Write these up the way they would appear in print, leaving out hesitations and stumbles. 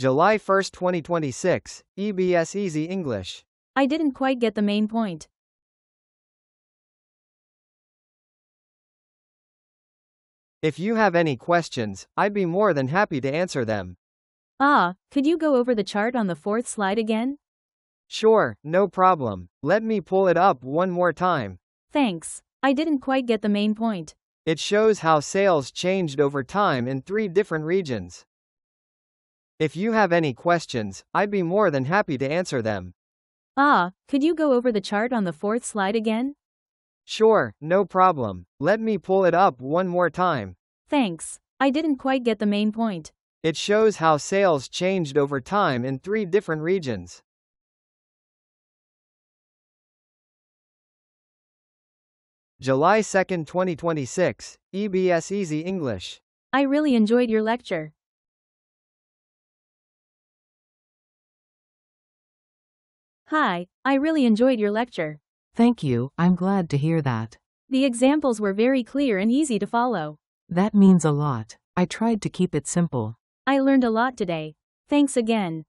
July 1st, 2026, EBS Easy English. I didn't quite get the main point. If you have any questions, I'd be more than happy to answer them. Could you go over the chart on the fourth slide again? Sure, no problem. Let me pull it up one more time. Thanks. I didn't quite get the main point. It shows how sales changed over time in 3 different regions. If you have any questions, I'd be more than happy to answer them. Could you go over the chart on the fourth slide again? Sure, no problem. Let me pull it up one more time. Thanks. I didn't quite get the main point. It shows how sales changed over time in 3 different regions. July 2nd, 2026, EBS Easy English. I really enjoyed your lecture. Hi, I really enjoyed your lecture. Thank you, I'm glad to hear that. The examples were very clear and easy to follow. That means a lot. I tried to keep it simple. I learned a lot today. Thanks again.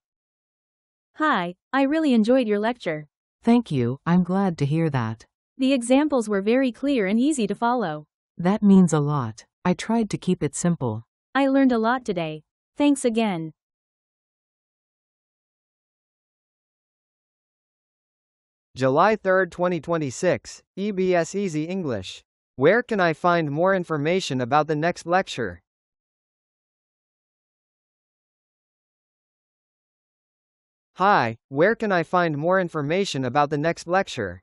Hi, I really enjoyed your lecture. Thank you, I'm glad to hear that. The examples were very clear and easy to follow. That means a lot. I tried to keep it simple. I learned a lot today. Thanks again. July 3rd, 2026, EBS Easy English. Where can I find more information about the next lecture? Hi, where can I find more information about the next lecture?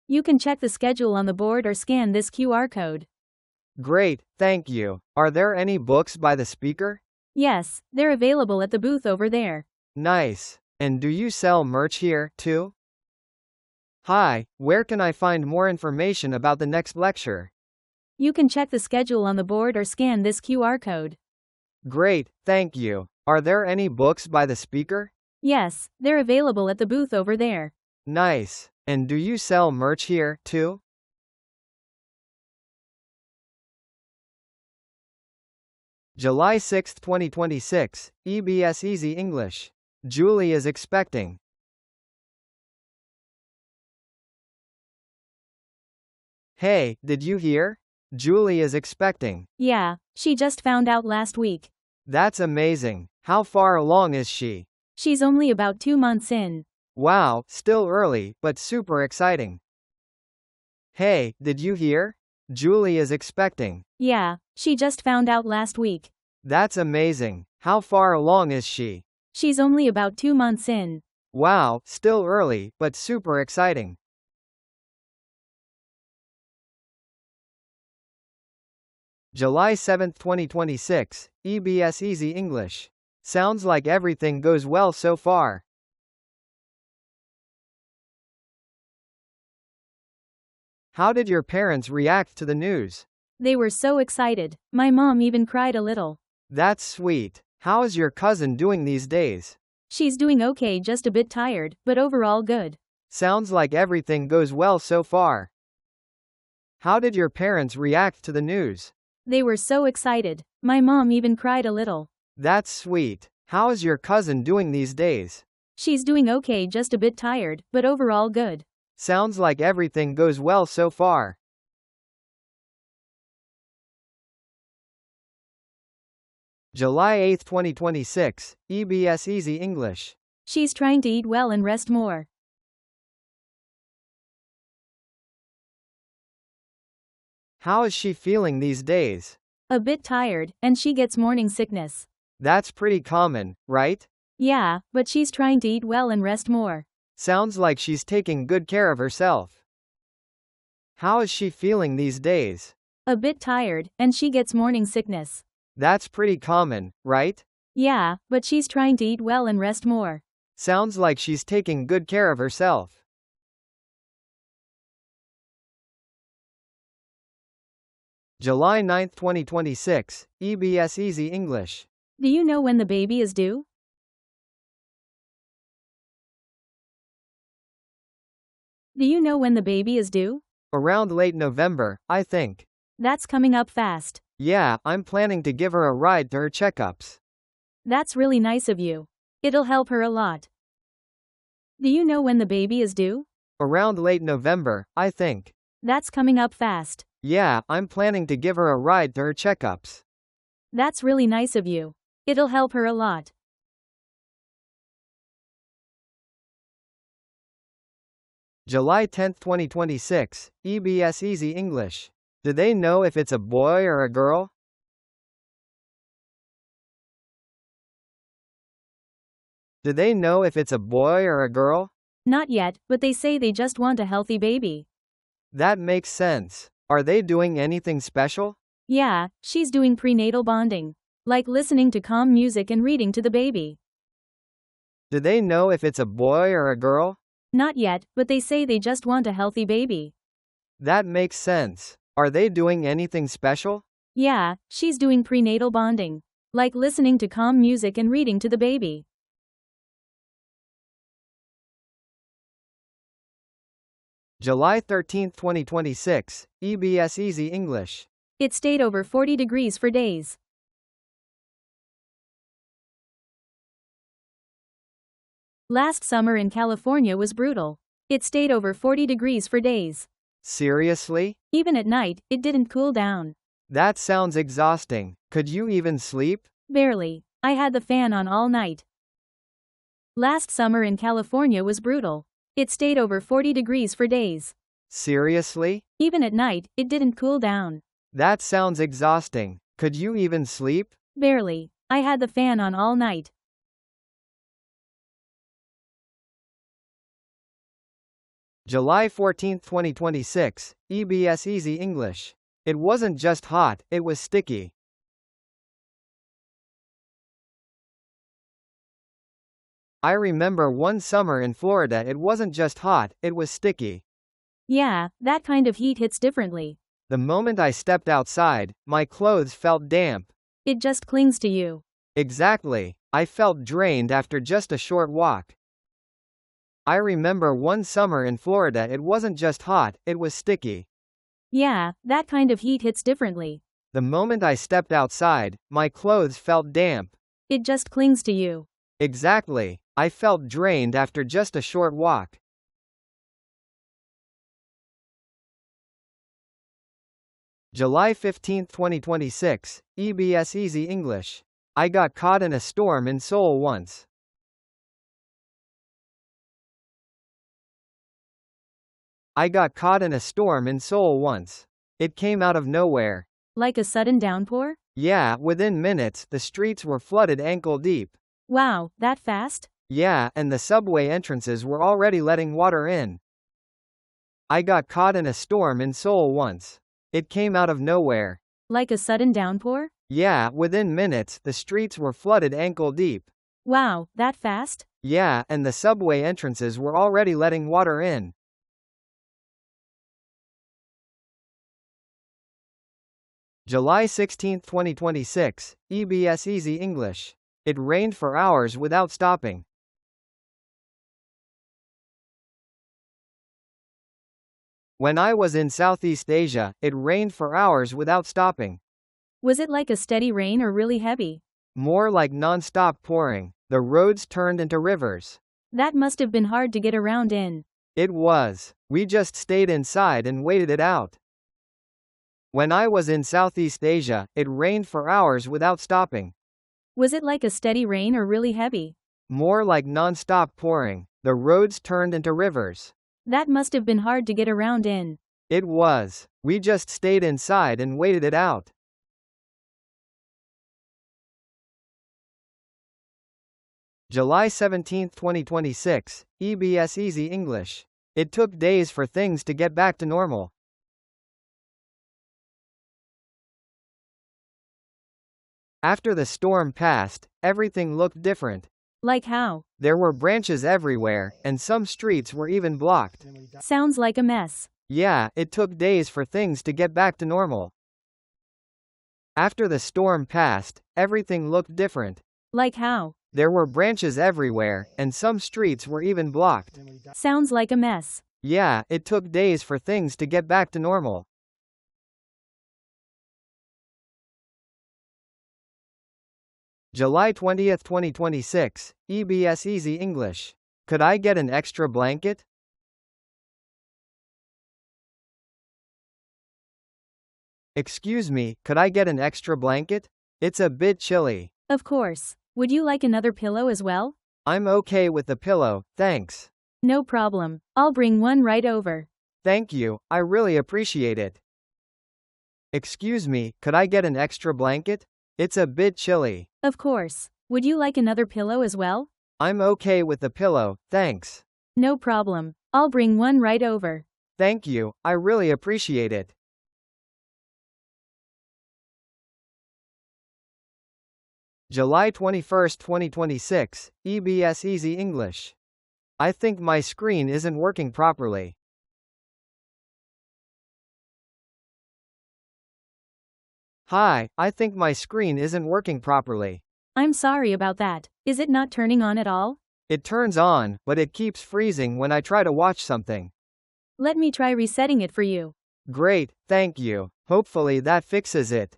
You can check the schedule on the board or scan this QR code. Great, thank you. Are there any books by the speaker? Yes, they're available at the booth over there. Nice. And do you sell merch here, too? Hi, where can I find more information about the next lecture? You can check the schedule on the board or scan this QR code. Great, thank you. Are there any books by the speaker? Yes, they're available at the booth over there. Nice. And do you sell merch here, too? July 6th, 2026, EBS Easy English. Julie is expecting. Hey, did you hear? Julie is expecting. Yeah, she just found out last week. That's amazing. How far along is she? She's only about 2 months in. Wow, still early, but super exciting. Hey, did you hear? Julie is expecting. Yeah, she just found out last week. That's amazing. How far along is she? She's only about 2 months in. Wow, still early, but super exciting. July 7th, 2026, EBS Easy English. Sounds like everything goes well so far. How did your parents react to the news? They were so excited. My mom even cried a little. That's sweet. How is your cousin doing these days? She's doing okay, just a bit tired, but overall good. Sounds like everything goes well so far. How did your parents react to the news? They were so excited. My mom even cried a little. That's sweet. How is your cousin doing these days? She's doing okay, just a bit tired, but overall good. Sounds like everything goes well so far. July 8th, 2026, EBS Easy English. She's trying to eat well and rest more. How is she feeling these days? A bit tired, and she gets morning sickness. That's pretty common, right? Yeah, but she's trying to eat well and rest more. Sounds like she's taking good care of herself. How is she feeling these days? A bit tired, and she gets morning sickness. That's pretty common, right? Yeah, but she's trying to eat well and rest more. Sounds like she's taking good care of herself. July 9th, 2026, EBS Easy English. Do you know when the baby is due? Do you know when the baby is due? Around late November, I think. That's coming up fast. Yeah, I'm planning to give her a ride to her checkups. That's really nice of you. It'll help her a lot. Do you know when the baby is due? Around late November, I think. That's coming up fast. Yeah, I'm planning to give her a ride to her checkups. That's really nice of you. It'll help her a lot. July 10, 2026, EBS Easy English. Do they know if it's a boy or a girl? Do they know if it's a boy or a girl? Not yet, but they say they just want a healthy baby. That makes sense. Are they doing anything special? Yeah, she's doing prenatal bonding. Like listening to calm music and reading to the baby. Do they know if it's a boy or a girl? Not yet, but they say they just want a healthy baby. That makes sense. Are they doing anything special? Yeah, she's doing prenatal bonding. Like listening to calm music and reading to the baby. July 13, 2026, EBS Easy English. It stayed over 40 degrees for days. Last summer in California was brutal. It stayed over 40 degrees for days. Seriously? Even at night, it didn't cool down. That sounds exhausting. Could you even sleep? Barely. I had the fan on all night. Last summer in California was brutal. It stayed over 40 degrees for days. Seriously? Even at night, it didn't cool down. That sounds exhausting. Could you even sleep? Barely. I had the fan on all night. July 14, 2026, EBS Easy English. It wasn't just hot, it was sticky. I remember one summer in Florida it wasn't just hot, it was sticky. Yeah, that kind of heat hits differently. The moment I stepped outside, my clothes felt damp. It just clings to you. Exactly. I felt drained after just a short walk. I remember one summer in Florida it wasn't just hot, it was sticky. Yeah, that kind of heat hits differently. The moment I stepped outside, my clothes felt damp. It just clings to you. Exactly. I felt drained after just a short walk. July 15, 2026, EBS Easy English. I got caught in a storm in Seoul once. I got caught in a storm in Seoul once. It came out of nowhere. Like a sudden downpour? Yeah, within minutes, the streets were flooded ankle deep. Wow, that fast? Yeah, and the subway entrances were already letting water in. I got caught in a storm in Seoul once. It came out of nowhere. Like a sudden downpour? Yeah, within minutes, the streets were flooded ankle deep. Wow, that fast? Yeah, and the subway entrances were already letting water in. July 16, 2026, EBS Easy English. It rained for hours without stopping. When I was in Southeast Asia, it rained for hours without stopping. Was it like a steady rain or really heavy? More like non-stop pouring. The roads turned into rivers. That must have been hard to get around in. It was. We just stayed inside and waited it out. When I was in Southeast Asia, it rained for hours without stopping. Was it like a steady rain or really heavy? More like non-stop pouring. The roads turned into rivers. That must have been hard to get around in. It was. We just stayed inside and waited it out. July 17, 2026, EBS Easy English. It took days for things to get back to normal. After the storm passed, everything looked different. Like how? There were branches everywhere, and some streets were even blocked. Sounds like a mess. Yeah, it took days for things to get back to normal. After the storm passed, everything looked different. Like how? There were branches everywhere, and some streets were even blocked. Sounds like a mess. Yeah, it took days for things to get back to normal. July 20th, 2026, EBS Easy English. Could I get an extra blanket? Excuse me, could I get an extra blanket? It's a bit chilly. Of course. Would you like another pillow as well? I'm okay with the pillow, thanks. No problem. I'll bring one right over. Thank you, I really appreciate it. Excuse me, could I get an extra blanket? It's a bit chilly. Of course. Would you like another pillow as well? I'm okay with the pillow, thanks. No problem. I'll bring one right over. Thank you, I really appreciate it. July 21st, 2026, EBS Easy English. I think my screen isn't working properly. Hi, I think my screen isn't working properly. I'm sorry about that. Is it not turning on at all? It turns on, but it keeps freezing when I try to watch something. Let me try resetting it for you. Great, thank you. Hopefully that fixes it.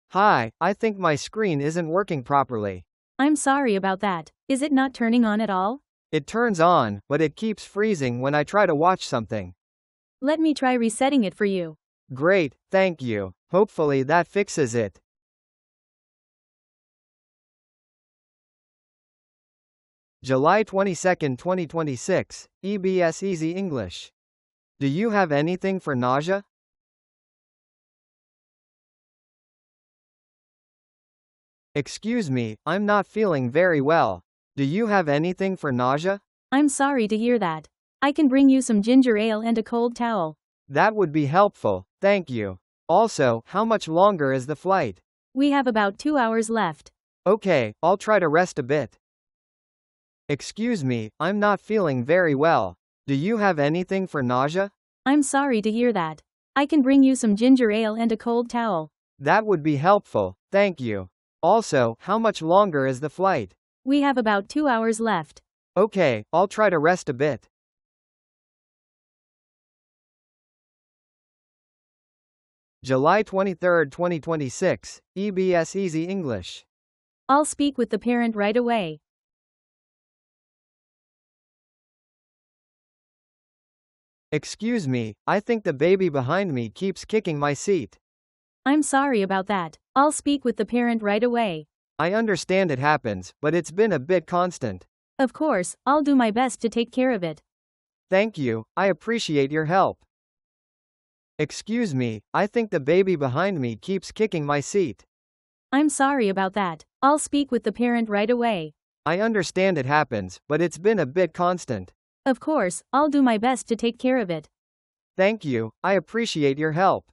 Hi, I think my screen isn't working properly. I'm sorry about that. Is it not turning on at all? It turns on, but it keeps freezing when I try to watch something. Let me try resetting it for you. Great, thank you. Hopefully that fixes it. July 22nd, 2026, EBS Easy English. Do you have anything for nausea? Excuse me, I'm not feeling very well. Do you have anything for nausea? I'm sorry to hear that. I can bring you some ginger ale and a cold towel. That would be helpful, thank you. Also, how much longer is the flight? We have about 2 hours left. Okay, I'll try to rest a bit. Excuse me, I'm not feeling very well. Do you have anything for nausea? I'm sorry to hear that. I can bring you some ginger ale and a cold towel. That would be helpful, thank you. Also, how much longer is the flight? We have about 2 hours left. Okay, I'll try to rest a bit. July 23rd, 2026, EBS Easy English. I'll speak with the parent right away. Excuse me, I think the baby behind me keeps kicking my seat. I'm sorry about that. I'll speak with the parent right away. I understand it happens, but it's been a bit constant. Of course, I'll do my best to take care of it. Thank you, I appreciate your help. Excuse me, I think the baby behind me keeps kicking my seat. I'm sorry about that. I'll speak with the parent right away. I understand it happens, but it's been a bit constant. Of course, I'll do my best to take care of it. Thank you, I appreciate your help.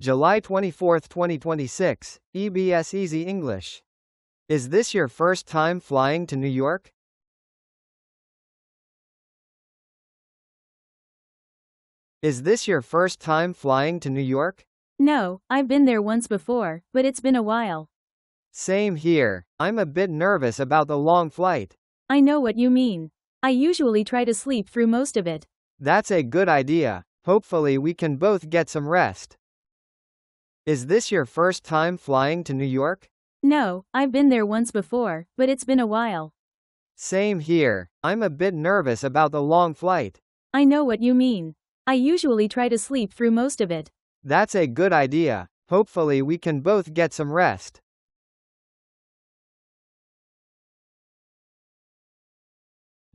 July 24th, 2026, EBS Easy English. Is this your first time flying to New York? Is this your first time flying to New York? No, I've been there once before, but it's been a while. Same here. I'm a bit nervous about the long flight. I know what you mean. I usually try to sleep through most of it. That's a good idea. Hopefully we can both get some rest. Is this your first time flying to New York? No, I've been there once before, but it's been a while. Same here. I'm a bit nervous about the long flight. I know what you mean. I usually try to sleep through most of it. That's a good idea. Hopefully we can both get some rest.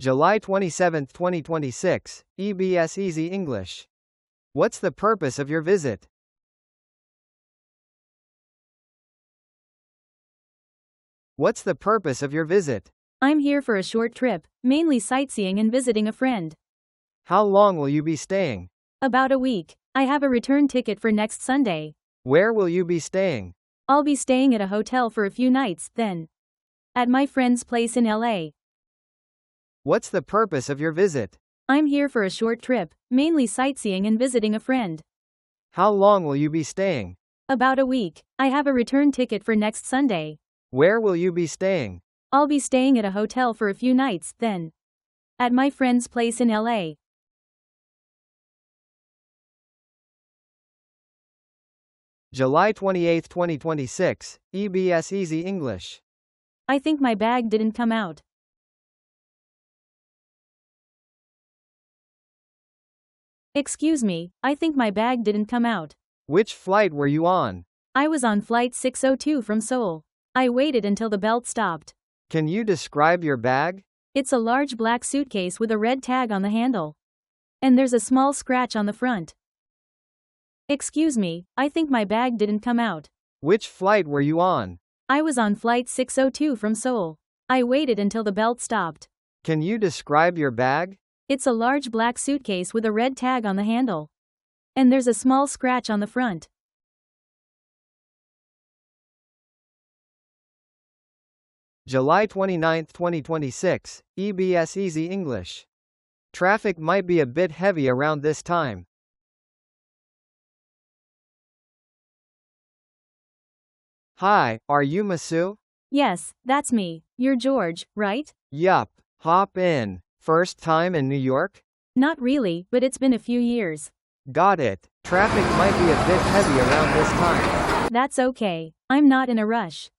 July 27th, 2026, EBS Easy English. What's the purpose of your visit? What's the purpose of your visit? I'm here for a short trip, mainly sightseeing and visiting a friend. How long will you be staying? About a week. I have a return ticket for next Sunday. Where will you be staying? I'll be staying at a hotel for a few nights, then at my friend's place in LA. What's the purpose of your visit? I'm here for a short trip, mainly sightseeing and visiting a friend. How long will you be staying? About a week. I have a return ticket for next Sunday. Where will you be staying? I'll be staying at a hotel for a few nights, then at my friend's place in LA. July 28, 2026, EBS Easy English. I think my bag didn't come out. Excuse me, I think my bag didn't come out. Which flight were you on? I was on flight 602 from Seoul. I waited until the belt stopped. Can you describe your bag? It's a large black suitcase with a red tag on the handle. And there's a small scratch on the front. Excuse me, I think my bag didn't come out. Which flight were you on? I was on flight 602 from Seoul. I waited until the belt stopped. Can you describe your bag? It's a large black suitcase with a red tag on the handle. And there's a small scratch on the front. July 29, 2026, EBS Easy English. Traffic might be a bit heavy around this time. Hi, are you Masu? Yes, that's me. You're George, right? Yup. Hop in. First time in New York? Not really, but it's been a few years. Got it. Traffic might be a bit heavy around this time. That's okay. I'm not in a rush.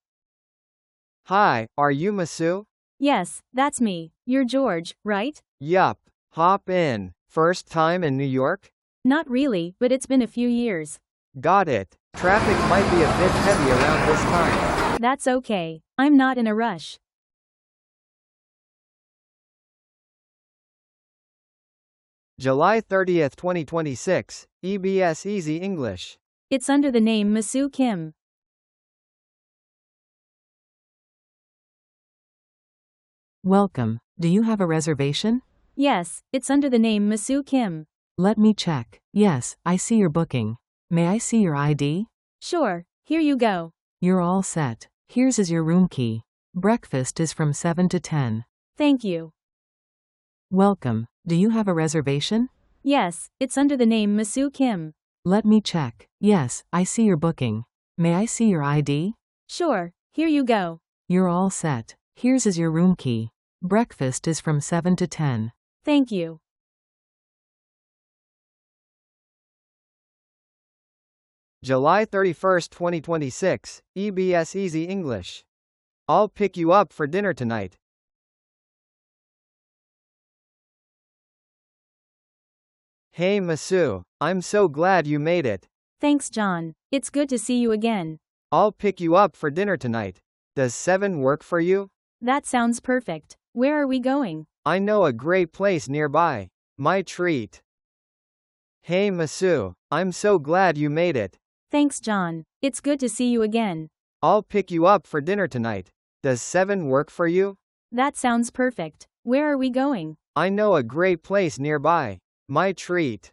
Hi, are you Masu? Yes, that's me. You're George, right? Yup. Hop in. First time in New York? Not really, but it's been a few years. Got it. Traffic might be a bit heavy around this time. That's okay. I'm not in a rush. July 30th, 2026, EBS Easy English. It's under the name Masu Kim. Welcome. Do you have a reservation? Yes, it's under the name Masu Kim. Let me check. Yes, I see your booking. May I see your ID? Sure, here you go. You're all set. Here's your room key. Breakfast is from 7 to 10. Thank you. Welcome. Do you have a reservation? Yes, it's under the name Masu Kim. Let me check. Yes, I see your booking. May I see your ID? Sure, here you go. You're all set. Here's your room key. Breakfast is from 7 to 10. Thank you. July 31st, 2026, EBS Easy English. I'll pick you up for dinner tonight. Hey Masu, I'm so glad you made it. Thanks, John. It's good to see you again. I'll pick you up for dinner tonight. Does 7 work for you? That sounds perfect. Where are we going? I know a great place nearby. My treat. Hey Masu, I'm so glad you made it. Thanks, John. It's good to see you again. I'll pick you up for dinner tonight. Does 7 work for you? That sounds perfect. Where are we going? I know a great place nearby. My treat.